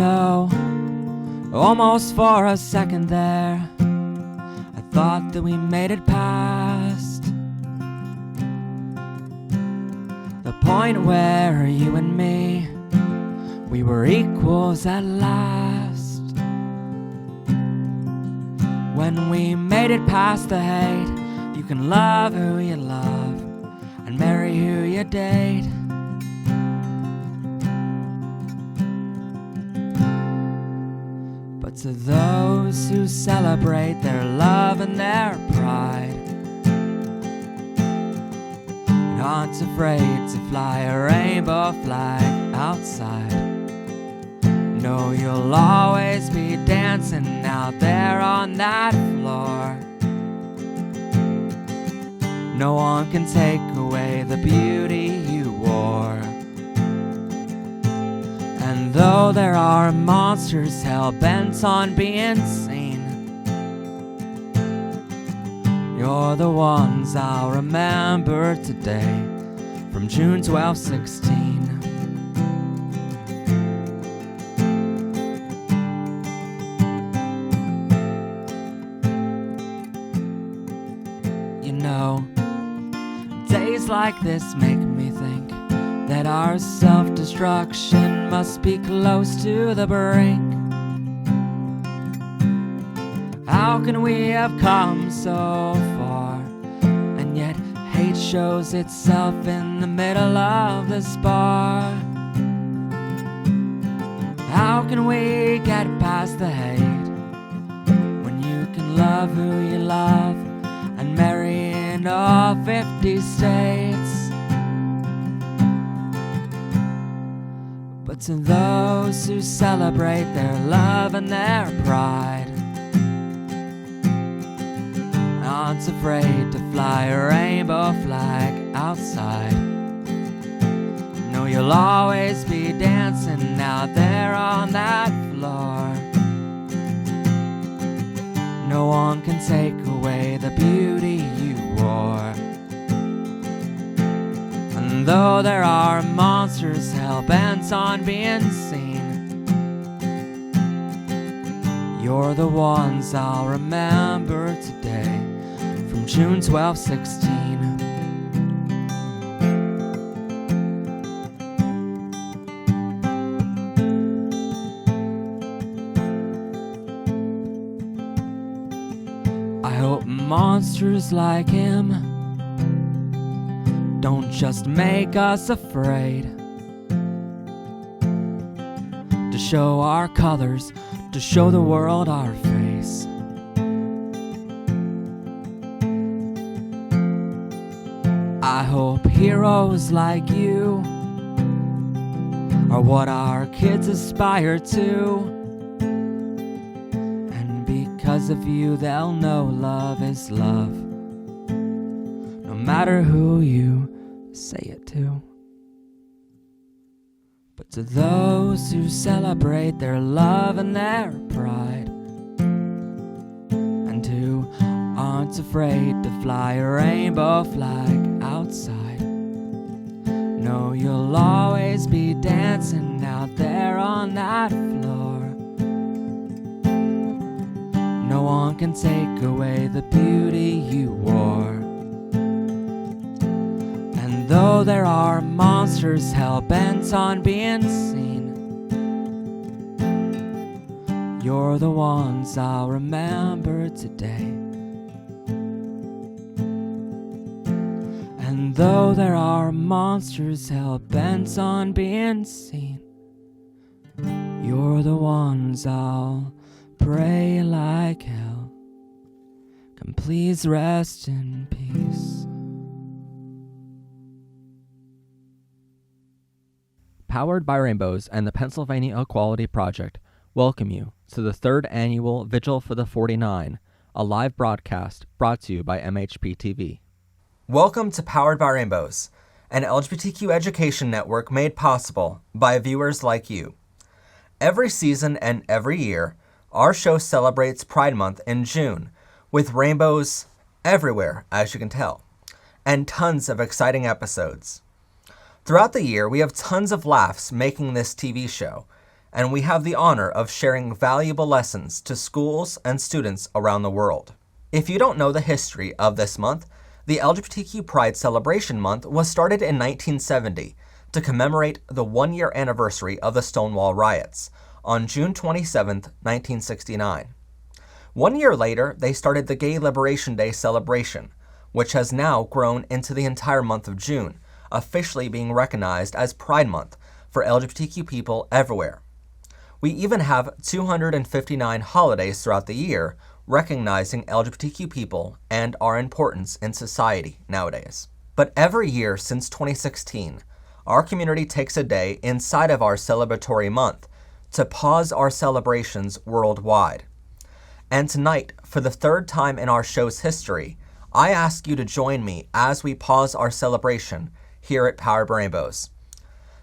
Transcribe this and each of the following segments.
know, almost for a second there, I thought that we made it past the point where you and me, we were equals at last. When we made it past the hate, you can love who you love and marry who you date. But to those who celebrate their love and their pride, and aren't afraid to fly a rainbow flag outside, know you'll always be dancing out there on that floor. No one can take away the beauty you wore. And though there are monsters hell-bent on being seen, you're the ones I'll remember today, from June 12, 16. You know, days like this make me think that our self-destruction must be close to the brink. How can we have come so far, and yet hate shows itself in the middle of this bar? How can we get past the hate when you can love who you love and marry in all 50 states? But to those who celebrate their love and their pride, aren't afraid to fly a rainbow flag outside, know you'll always be dancing out there on that floor. No one can take away the beauty you wore. And though there are monsters hell-bent on being seen, you're the ones I'll remember today, from June 12, 16. I hope monsters like him don't just make us afraid to show our colors, to show the world our face. I hope heroes like you are what our kids aspire to, and because of you they'll know love is love, no matter who you say it to. But to those who celebrate their love and their pride, and who aren't afraid to fly a rainbow flag outside, know you'll always be dancing out there on that floor. No one can take away the beauty you wore. And though there are monsters hell-bent on being seen, you're the ones I'll remember today. And though there are monsters hell-bent on being seen, you're the ones I'll pray like hell. Come please rest in peace. Powered by Rainbows and the Pennsylvania Equality Project welcome you to the 3rd annual Vigil for the 49, a live broadcast brought to you by MHP TV. Welcome to Powered by Rainbows, an LGBTQ education network made possible by viewers like you. Every season and every year, our show celebrates Pride Month in June, with rainbows everywhere, as you can tell, and tons of exciting episodes. Throughout the year, we have tons of laughs making this TV show, and we have the honor of sharing valuable lessons to schools and students around the world. If you don't know the history of this month, the LGBTQ Pride Celebration Month was started in 1970 to commemorate the one-year anniversary of the Stonewall Riots on June 27, 1969. 1 year later, they started the Gay Liberation Day celebration, which has now grown into the entire month of June, officially being recognized as Pride Month for LGBTQ people everywhere. We even have 259 holidays throughout the year recognizing LGBTQ people and our importance in society nowadays. But every year since 2016, our community takes a day inside of our celebratory month to pause our celebrations worldwide. And tonight, for the third time in our show's history, I ask you to join me as we pause our celebration here at Powered by Rainbows.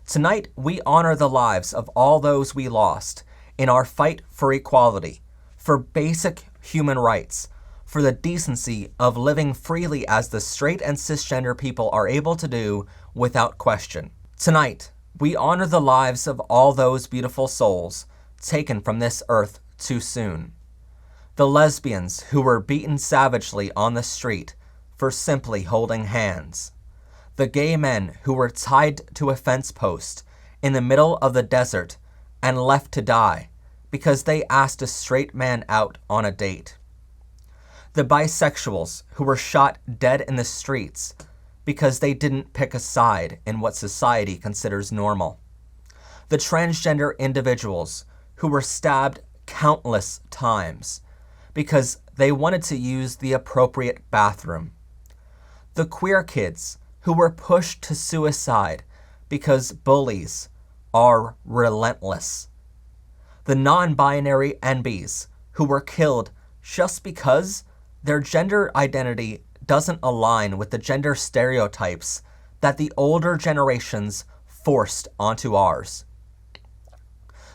Tonight, we honor the lives of all those we lost in our fight for equality, for basic human rights, for the decency of living freely as the straight and cisgender people are able to do without question. Tonight, we honor the lives of all those beautiful souls taken from this earth too soon. The lesbians who were beaten savagely on the street for simply holding hands. The gay men who were tied to a fence post in the middle of the desert and left to die because they asked a straight man out on a date. The bisexuals who were shot dead in the streets because they didn't pick a side in what society considers normal. The transgender individuals who were stabbed countless times because they wanted to use the appropriate bathroom. The queer kids who were pushed to suicide because bullies are relentless. The non-binary NBs who were killed just because their gender identity doesn't align with the gender stereotypes that the older generations forced onto ours.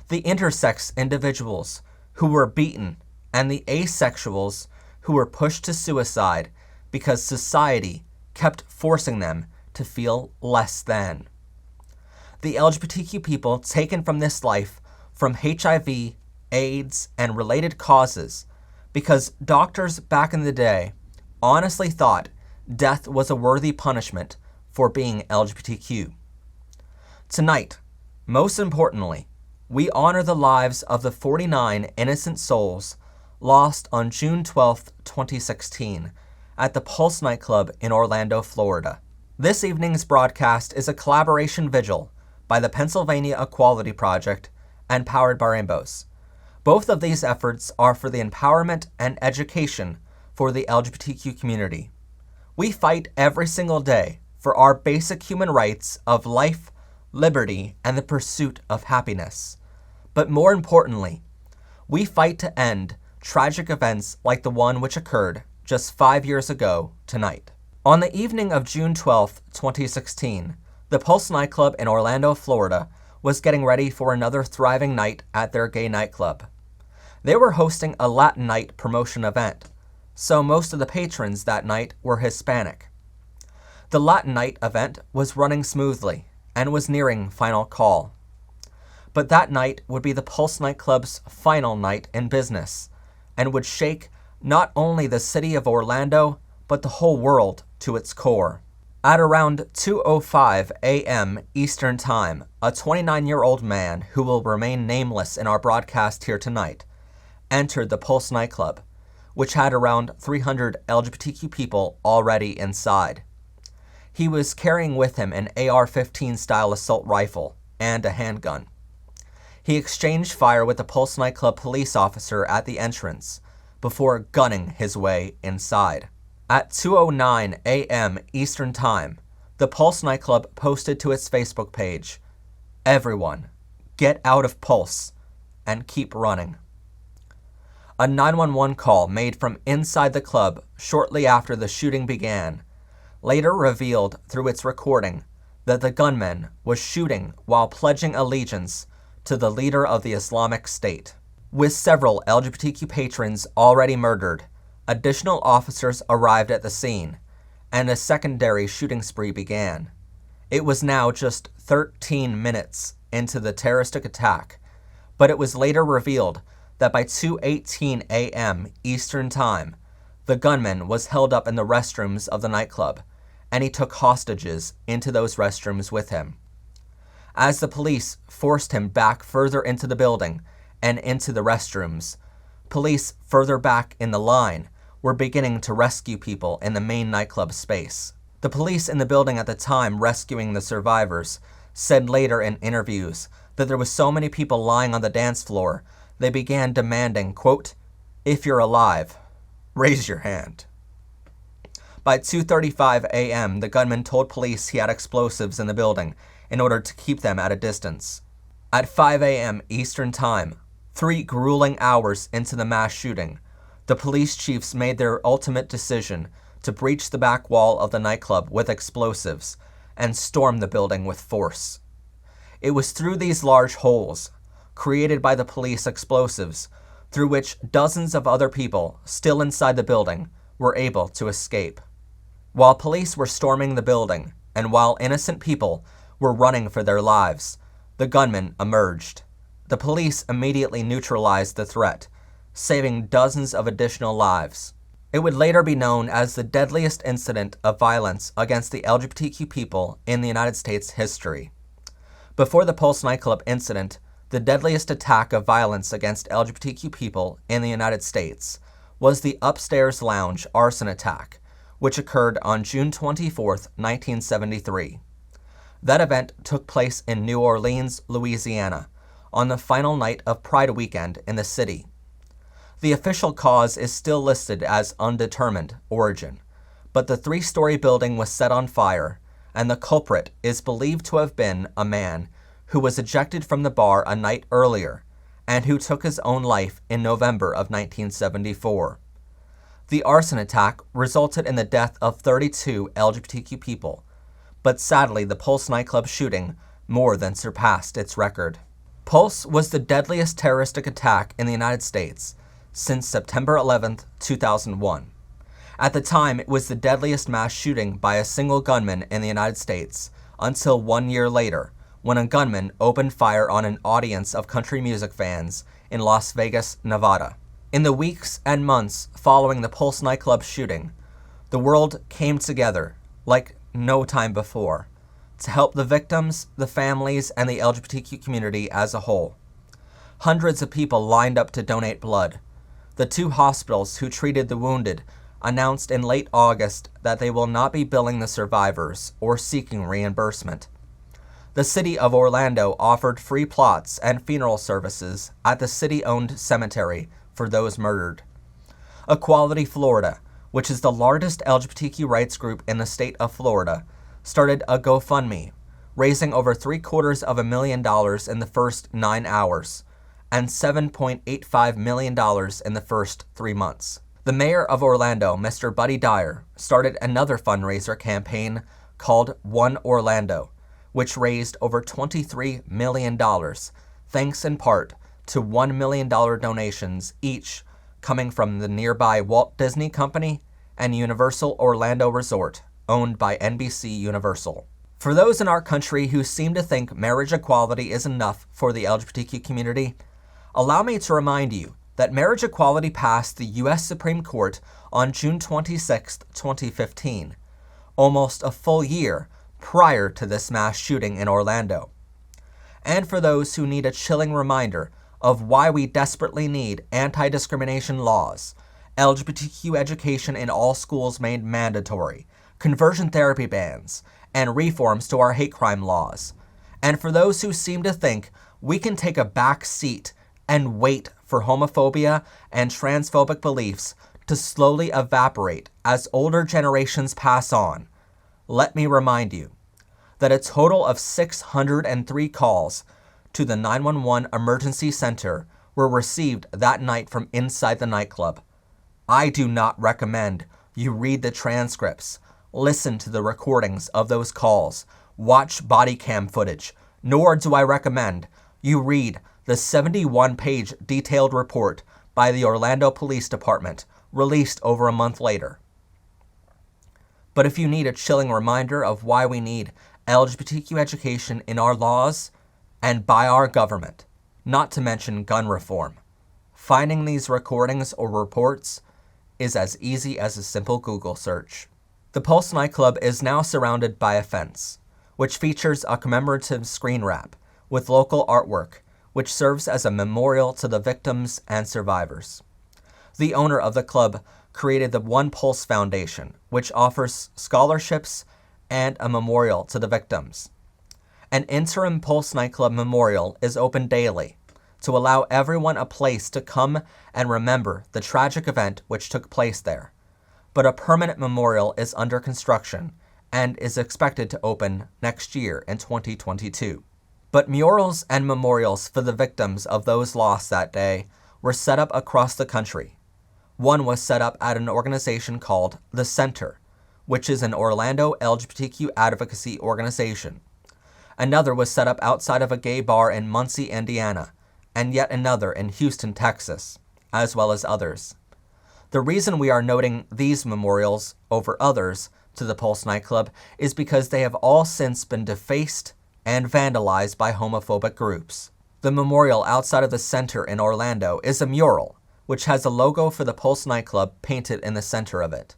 The intersex individuals who were beaten and the asexuals who were pushed to suicide because society kept forcing them to feel less than. The LGBTQ people taken from this life from HIV, AIDS, and related causes because doctors back in the day honestly thought death was a worthy punishment for being LGBTQ. Tonight, most importantly, we honor the lives of the 49 innocent souls lost on June 12, 2016, at the Pulse Nightclub in Orlando, Florida. This evening's broadcast is a collaboration vigil by the Pennsylvania Equality Project and Powered by Rainbows. Both of these efforts are for the empowerment and education for the LGBTQ community. We fight every single day for our basic human rights of life, liberty, and the pursuit of happiness. But more importantly, we fight to end tragic events like the one which occurred just 5 years ago tonight. On the evening of June 12, 2016, the Pulse Nightclub in Orlando, Florida, was getting ready for another thriving night at their gay nightclub. They were hosting a Latin night promotion event, so most of the patrons that night were Hispanic. The Latin night event was running smoothly and was nearing final call. But that night would be the Pulse Nightclub's final night in business and would shake not only the city of Orlando, but the whole world to its core. At around 2:05 a.m. Eastern Time, a 29-year-old man who will remain nameless in our broadcast here tonight entered the Pulse Nightclub, which had around 300 LGBTQ people already inside. He was carrying with him an AR-15 style assault rifle and a handgun. He exchanged fire with the Pulse Nightclub police officer at the entrance before gunning his way inside. At 2:09 a.m. Eastern Time, the Pulse Nightclub posted to its Facebook page, "Everyone, get out of Pulse and keep running." A 911 call made from inside the club shortly after the shooting began later revealed through its recording that the gunman was shooting while pledging allegiance to the leader of the Islamic State. With several LGBTQ patrons already murdered, additional officers arrived at the scene, and a secondary shooting spree began. It was now just 13 minutes into the terroristic attack but it was later revealed that by 2:18 a.m. Eastern Time, the gunman was held up in the restrooms of the nightclub, and he took hostages into those restrooms with him. As the police forced him back further into the building and into the restrooms, police further back in the line were beginning to rescue people in the main nightclub space. The police in the building at the time rescuing the survivors said later in interviews that there was so many people lying on the dance floor, they began demanding, quote, "If you're alive, raise your hand." By 2:35 a.m., the gunman told police he had explosives in the building in order to keep them at a distance. At 5 a.m. Eastern Time, 3 grueling hours into the mass shooting, the police chiefs made their ultimate decision to breach the back wall of the nightclub with explosives and storm the building with force. It was through these large holes, created by the police explosives, through which dozens of other people still inside the building were able to escape. While police were storming the building, and while innocent people were running for their lives, the gunman emerged. The police immediately neutralized the threat, saving dozens of additional lives. It would later be known as the deadliest incident of violence against the LGBTQ people in the United States history. Before the Pulse Nightclub incident, the deadliest attack of violence against LGBTQ people in the United States was the Upstairs Lounge arson attack, which occurred on June 24, 1973. That event took place in New Orleans, Louisiana, on the final night of Pride weekend in the city. The official cause is still listed as undetermined origin, but the 3-story building was set on fire, and the culprit is believed to have been a man who was ejected from the bar a night earlier and who took his own life in November of 1974. The arson attack resulted in the death of 32 LGBTQ people, but sadly the Pulse nightclub shooting more than surpassed its record. Pulse was the deadliest terroristic attack in the United States since September 11, 2001. At the time, it was the deadliest mass shooting by a single gunman in the United States until 1 year later, when a gunman opened fire on an audience of country music fans in Las Vegas, Nevada. In the weeks and months following the Pulse nightclub shooting, the world came together like no time before to help the victims, the families, and the LGBTQ community as a whole. Hundreds of people lined up to donate blood. The 2 hospitals who treated the wounded announced in late August that they will not be billing the survivors or seeking reimbursement. The city of Orlando offered free plots and funeral services at the city-owned cemetery for those murdered. Equality Florida, which is the largest LGBTQ rights group in the state of Florida, started a GoFundMe, raising over $750,000 in the first 9 hours and $7.85 million in the first 3 months. The mayor of Orlando, Mr. Buddy Dyer, started another fundraiser campaign called One Orlando, which raised over $23 million, thanks in part to $1 million donations each coming from the nearby Walt Disney Company and Universal Orlando Resort, owned by NBC Universal. For those in our country who seem to think marriage equality is enough for the LGBTQ community, allow me to remind you that marriage equality passed the U.S. Supreme Court on June 26, 2015, almost a full year prior to this mass shooting in Orlando. And for those who need a chilling reminder of why we desperately need anti-discrimination laws, LGBTQ education in all schools made mandatory, conversion therapy bans, and reforms to our hate crime laws. And for those who seem to think we can take a back seat and wait for homophobia and transphobic beliefs to slowly evaporate as older generations pass on, let me remind you that a total of 603 calls to the 911 emergency center were received that night from inside the nightclub. I do not recommend you read the transcripts, listen to the recordings of those calls, watch body cam footage, nor do I recommend you read the 71-page detailed report by the Orlando Police Department, released over a month later. But if you need a chilling reminder of why we need LGBTQ education in our laws and by our government, not to mention gun reform. Finding these recordings or reports is as easy as a simple Google search. The Pulse Nightclub is now surrounded by a fence, which features a commemorative screen wrap with local artwork, which serves as a memorial to the victims and survivors. The owner of the club created the One Pulse Foundation, which offers scholarships and a memorial to the victims. An interim Pulse Nightclub memorial is open daily to allow everyone a place to come and remember the tragic event which took place there. But a permanent memorial is under construction and is expected to open next year in 2022. But murals and memorials for the victims of those lost that day were set up across the country. One was set up at an organization called The Center, which is an Orlando LGBTQ advocacy organization. Another was set up outside of a gay bar in Muncie, Indiana, and yet another in Houston, Texas, as well as others. The reason we are noting these memorials over others to the Pulse Nightclub is because they have all since been defaced and vandalized by homophobic groups. The memorial outside of the Center in Orlando is a mural, which has a logo for the Pulse Nightclub painted in the center of it.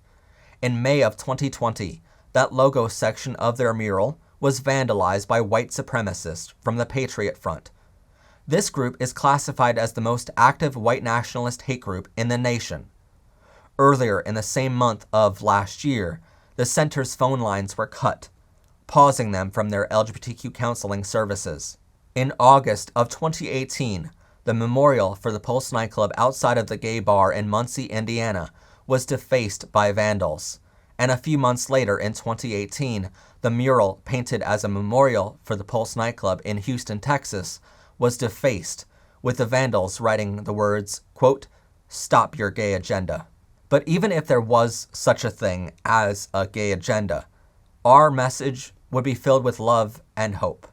In May of 2020, that logo section of their mural was vandalized by white supremacists from the Patriot Front. This group is classified as the most active white nationalist hate group in the nation. Earlier in the same month of last year, the center's phone lines were cut, pausing them from their LGBTQ counseling services. In August of 2018, the memorial for the Pulse Nightclub outside of the gay bar in Muncie, Indiana, was defaced by vandals. And a few months later, in 2018, the mural painted as a memorial for the Pulse Nightclub in Houston, Texas, was defaced, with the vandals writing the words, quote, "Stop your gay agenda." But even if there was such a thing as a gay agenda, our message would be filled with love and hope.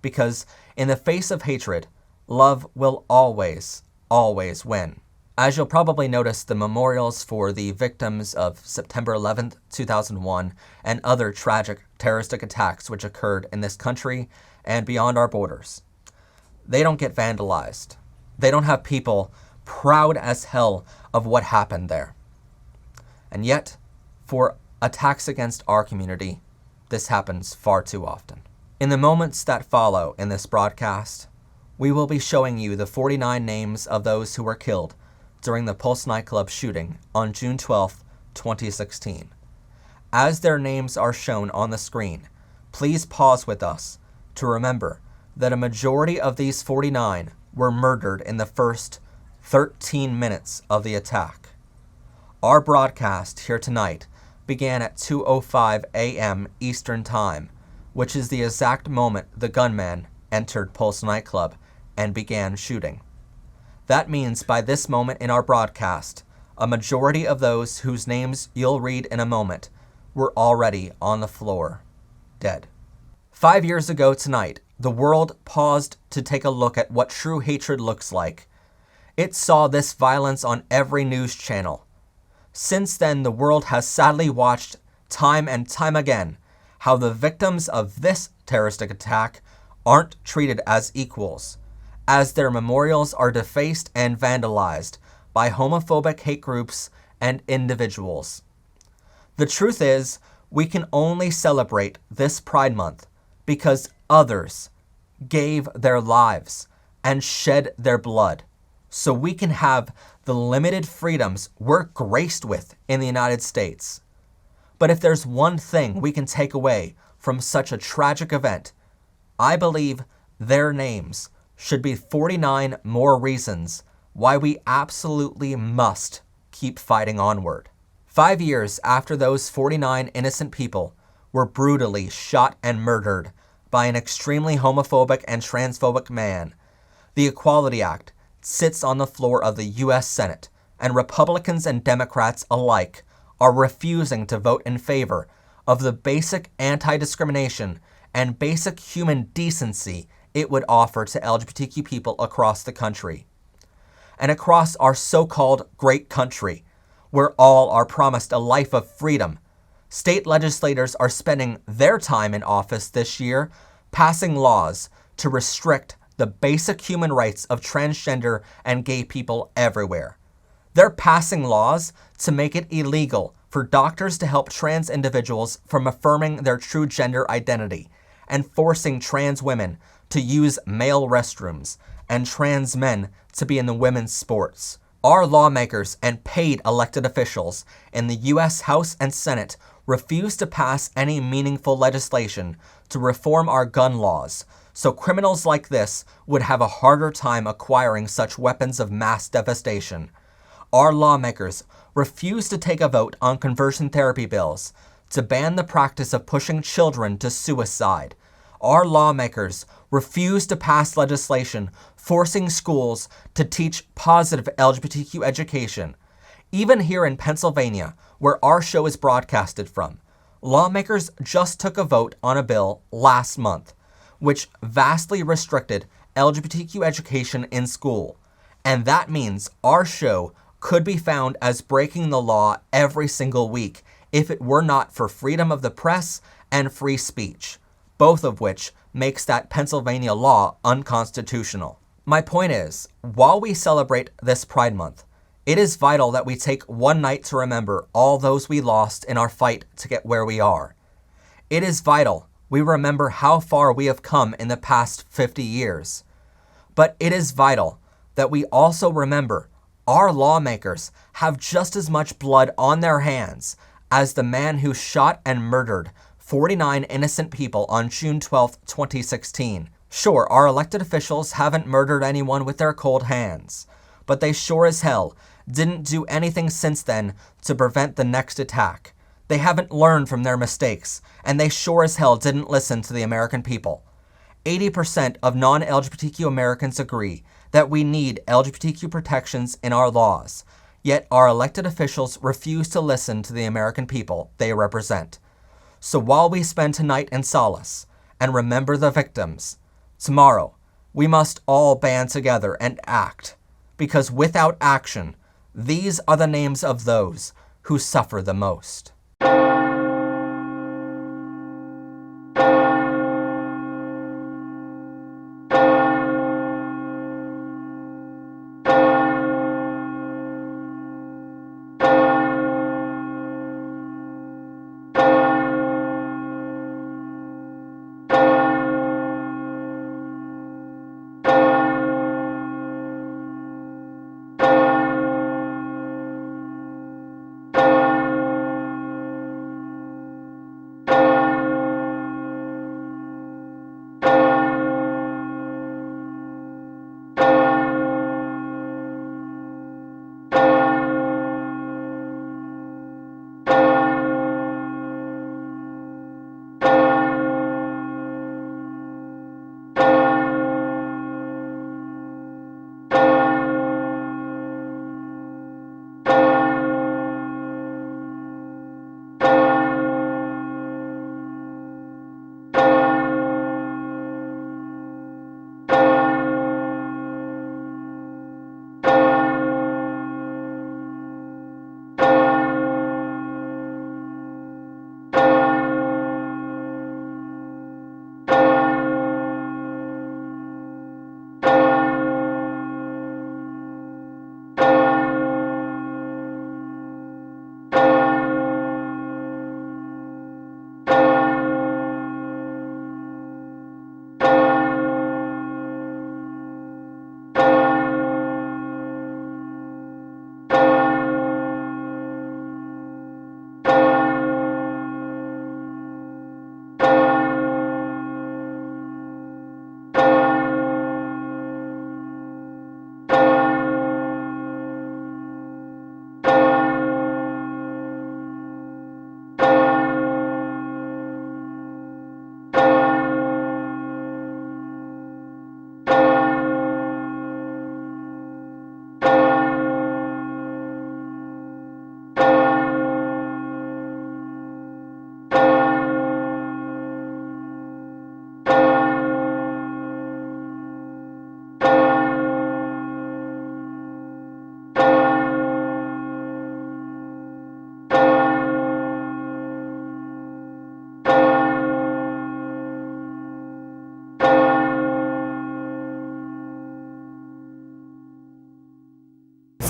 Because in the face of hatred, love will always, always win. As you'll probably notice, the memorials for the victims of September 11th, 2001, and other tragic terroristic attacks which occurred in this country and beyond our borders, they don't get vandalized. They don't have people proud as hell of what happened there. And yet, for attacks against our community, this happens far too often. In the moments that follow in this broadcast, we will be showing you the 49 names of those who were killed during the Pulse Nightclub shooting on June 12, 2016. As their names are shown on the screen, please pause with us to remember that a majority of these 49 were murdered in the first 13 minutes of the attack. Our broadcast here tonight began at 2:05 a.m. Eastern Time, which is the exact moment the gunman entered Pulse Nightclub and began shooting. That means by this moment in our broadcast, a majority of those whose names you'll read in a moment were already on the floor, dead. 5 years ago tonight, the world paused to take a look at what true hatred looks like. It saw this violence on every news channel. Since then, the world has sadly watched time and time again how the victims of this terroristic attack aren't treated as equals, as their memorials are defaced and vandalized by homophobic hate groups and individuals. The truth is, we can only celebrate this Pride Month because others gave their lives and shed their blood, so we can have the limited freedoms we're graced with in the United States. But if there's one thing we can take away from such a tragic event, I believe their names should be 49 more reasons why we absolutely must keep fighting onward. 5 years after those 49 innocent people were brutally shot and murdered by an extremely homophobic and transphobic man, the Equality Act sits on the floor of the U.S. Senate, and Republicans and Democrats alike are refusing to vote in favor of the basic anti-discrimination and basic human decency it would offer to LGBTQ people across the country. And across our so-called great country, where all are promised a life of freedom, state legislators are spending their time in office this year passing laws to restrict the basic human rights of transgender and gay people everywhere. They're passing laws to make it illegal for doctors to help trans individuals from affirming their true gender identity, and forcing trans women to use male restrooms and trans men to be in the women's sports. Our lawmakers and paid elected officials in the U.S. House and Senate refuse to pass any meaningful legislation to reform our gun laws, so criminals like this would have a harder time acquiring such weapons of mass devastation. Our lawmakers refuse to take a vote on conversion therapy bills to ban the practice of pushing children to suicide. Our lawmakers refuse to pass legislation forcing schools to teach positive LGBTQ education. Even here in Pennsylvania, where our show is broadcasted from, lawmakers just took a vote on a bill last month, which vastly restricted LGBTQ education in school. And that means our show could be found as breaking the law every single week if it were not for freedom of the press and free speech, both of which makes that Pennsylvania law unconstitutional. My point is, while we celebrate this Pride Month, it is vital that we take one night to remember all those we lost in our fight to get where we are. It is vital we remember how far we have come in the past 50 years. But it is vital that we also remember our lawmakers have just as much blood on their hands as the man who shot and murdered 49 innocent people on June 12, 2016. Sure, our elected officials haven't murdered anyone with their cold hands, but they sure as hell didn't do anything since then to prevent the next attack. They haven't learned from their mistakes, and they sure as hell didn't listen to the American people. 80% of non-LGBTQ Americans agree that we need LGBTQ protections in our laws, yet our elected officials refuse to listen to the American people they represent. So while we spend tonight in solace and remember the victims, tomorrow we must all band together and act, because without action, these are the names of those who suffer the most.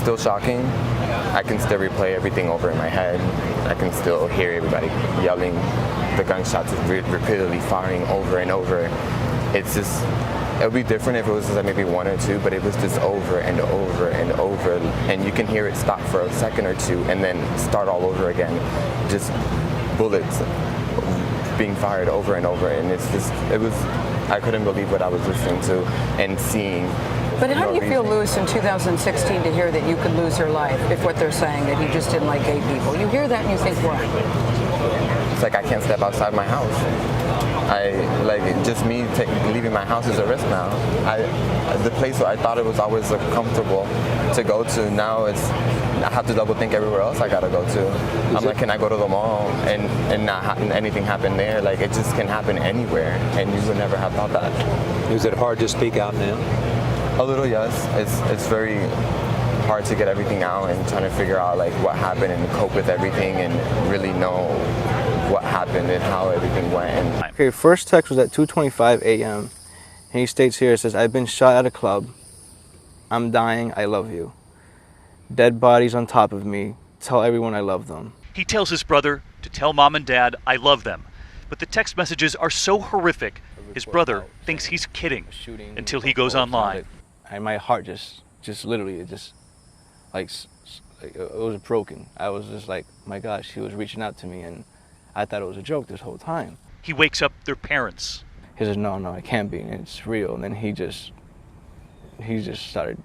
still shocking. I can still replay everything over in my head. I can still hear everybody yelling, the gunshots repeatedly firing over and over. It's just, it would be different if it was just like maybe one or two, but it was just over and over and over, and you can hear it stop for a second or two and then start all over again. Just bullets being fired over and over, and I couldn't believe what I was listening to and seeing. But how do you feel, Lewis, in 2016 to hear that you could lose your life if what they're saying, that you just didn't like gay people? You hear that and you think, what? It's like I can't step outside my house. Just me leaving my house is a risk now. The place where I thought it was always comfortable to go to, now I have to double think everywhere else I gotta go to. I'm like, can I go to the mall and not anything happen there? Like, it just can happen anywhere, and you would never have thought that. Is it hard to speak out now? A little, yes. It's very hard to get everything out and trying to figure out like what happened and cope with everything and really know what happened and how everything went. Okay, first text was at 2:25 a.m. and he states here, it says, "I've been shot at a club. I'm dying. I love you. Dead bodies on top of me. Tell everyone I love them." He tells his brother to tell mom and dad, "I love them." But the text messages are so horrific, his brother thinks he's kidding until he goes online. And my heart just literally, it was broken. I was just like, my gosh, he was reaching out to me, and I thought it was a joke this whole time. He wakes up their parents. He says, no, it can't be, and it's real. And then he just started,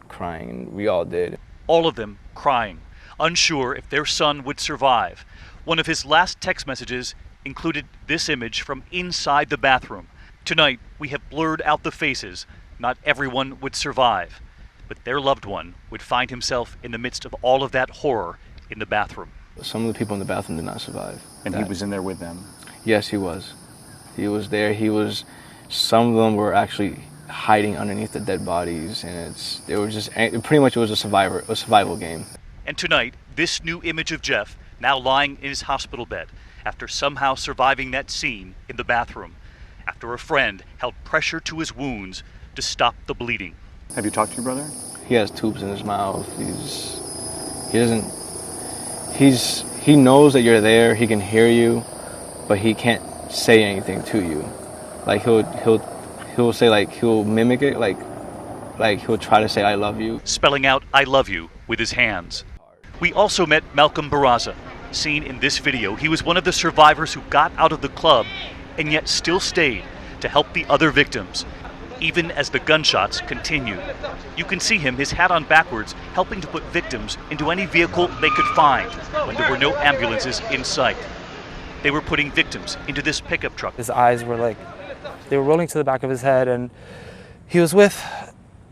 crying, and we all did. All of them crying, unsure if their son would survive. One of his last text messages included this image from inside the bathroom. "Tonight, we have blurred out the faces. Not everyone would survive, but their loved one would find himself in the midst of all of that horror in the bathroom." Some of the people in the bathroom did not survive. And he was in there with them? Yes, he was. He was there. Some of them were actually hiding underneath the dead bodies, and pretty much it was a survival game. And tonight, this new image of Jeff, now lying in his hospital bed, after somehow surviving that scene in the bathroom, after a friend held pressure to his wounds to stop the bleeding. Have you talked to your brother? He has tubes in his mouth. He knows that you're there. He can hear you, but he can't say anything to you. Like he'll say, like, he'll mimic it, like he'll try to say "I love you," spelling out "I love you" with his hands. We also met Malcolm Barraza. Seen in this video, he was one of the survivors who got out of the club and yet still stayed to help the other victims, even as the gunshots continued. You can see him, his hat on backwards, helping to put victims into any vehicle they could find when there were no ambulances in sight. They were putting victims into this pickup truck. His eyes were they were rolling to the back of his head, and he was with,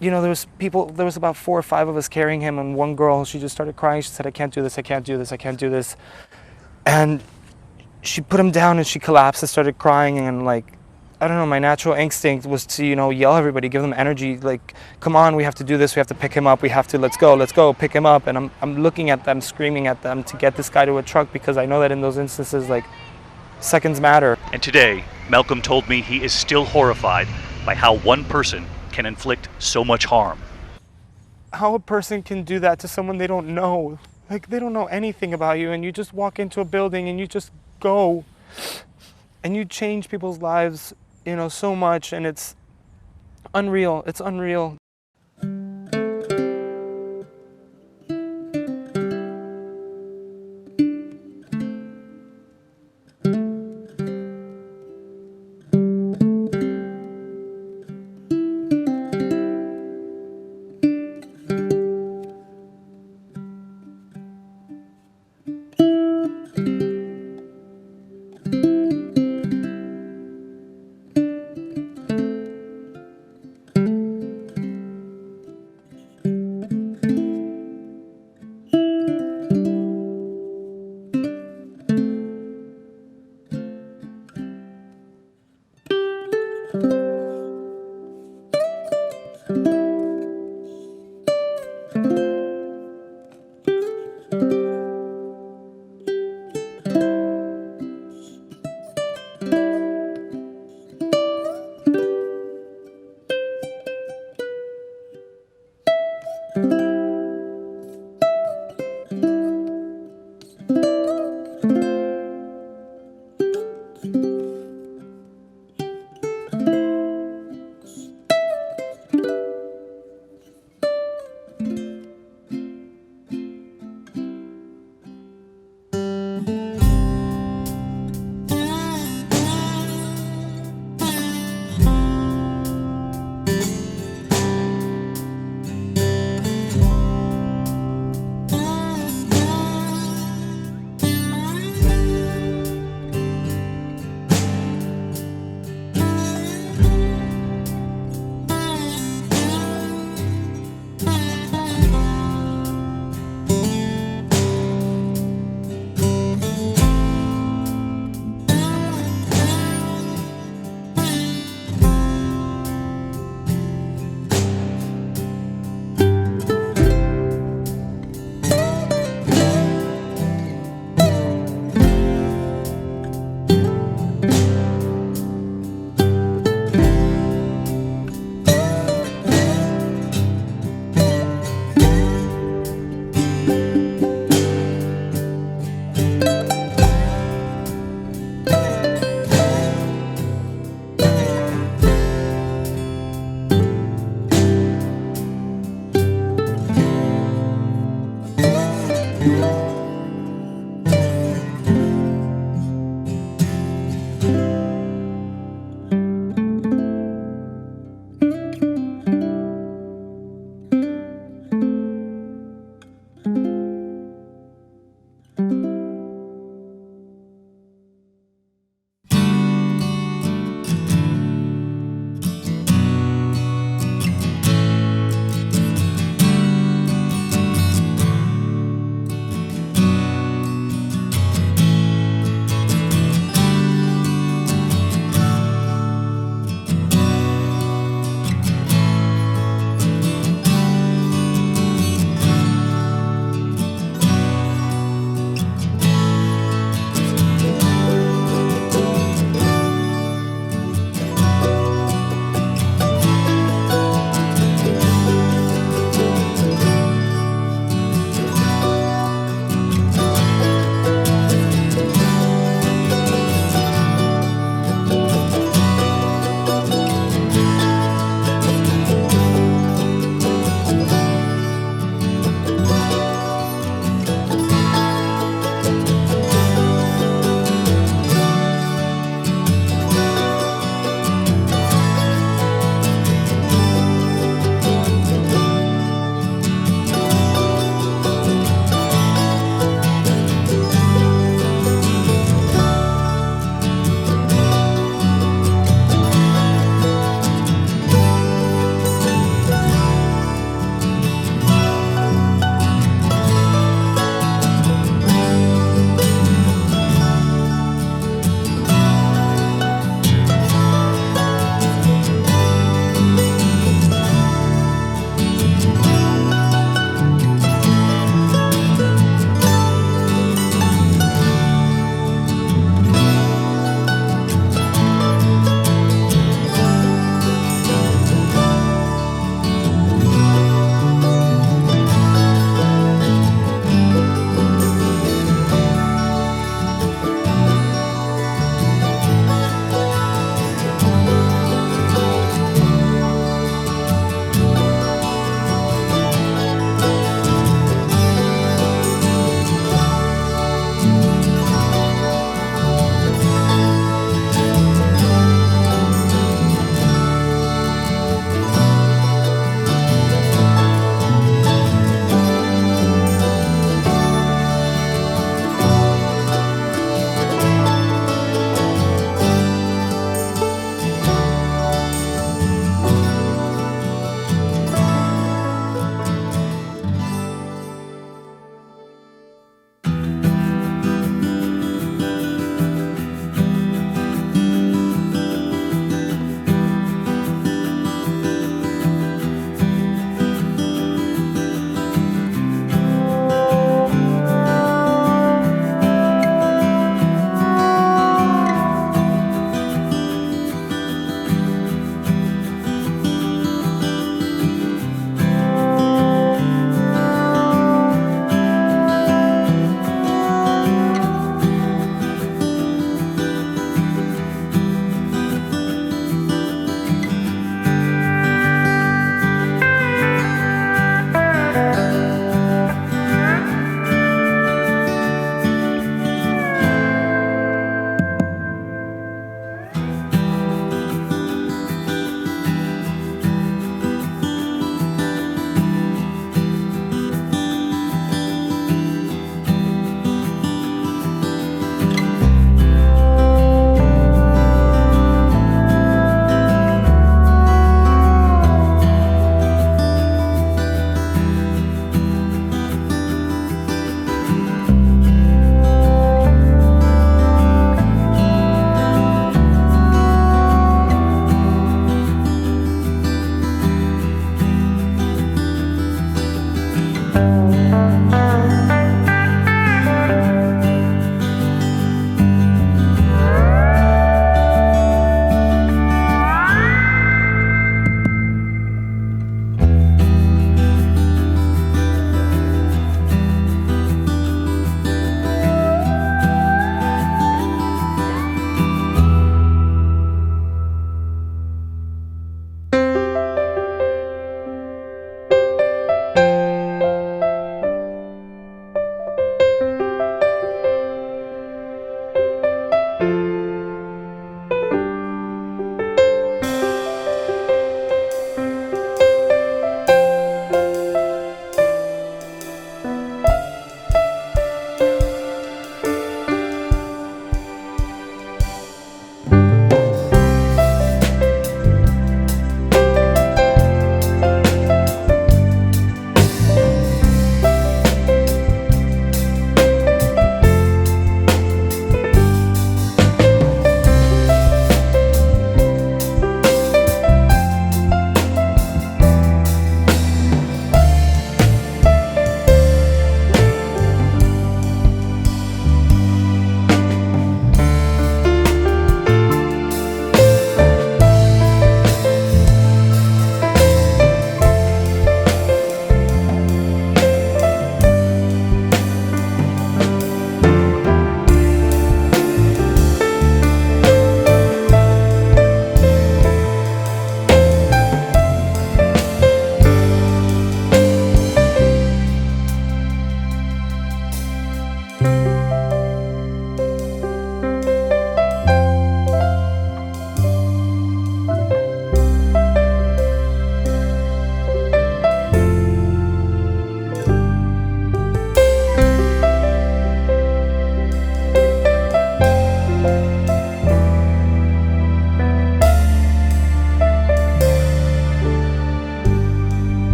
there was about 4 or 5 of us carrying him, and one girl, she just started crying. She said, "I can't do this, I can't do this, I can't do this." And she put him down and she collapsed and started crying, and I don't know, my natural instinct was to, yell at everybody, give them energy, come on, we have to do this, we have to pick him up, let's go, pick him up. And I'm looking at them, screaming at them to get this guy to a truck, because I know that in those instances, seconds matter. And today, Malcolm told me he is still horrified by how one person can inflict so much harm. How a person can do that to someone they don't know. They don't know anything about you, and you just walk into a building and you just go, and you change people's lives, so much, and it's unreal. It's unreal.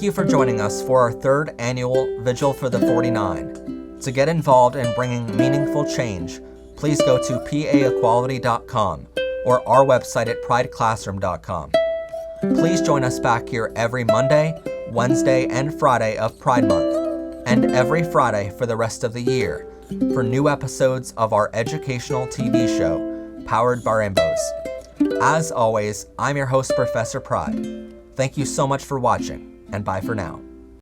Thank you for joining us for our 3rd annual Vigil for the 49. To get involved in bringing meaningful change, please go to paequality.com or our website at prideclassroom.com. Please join us back here every Monday, Wednesday, and Friday of Pride Month, and every Friday for the rest of the year for new episodes of our educational TV show, Powered by Rainbows. As always, I'm your host, Professor Pride. Thank you so much for watching, and bye for now.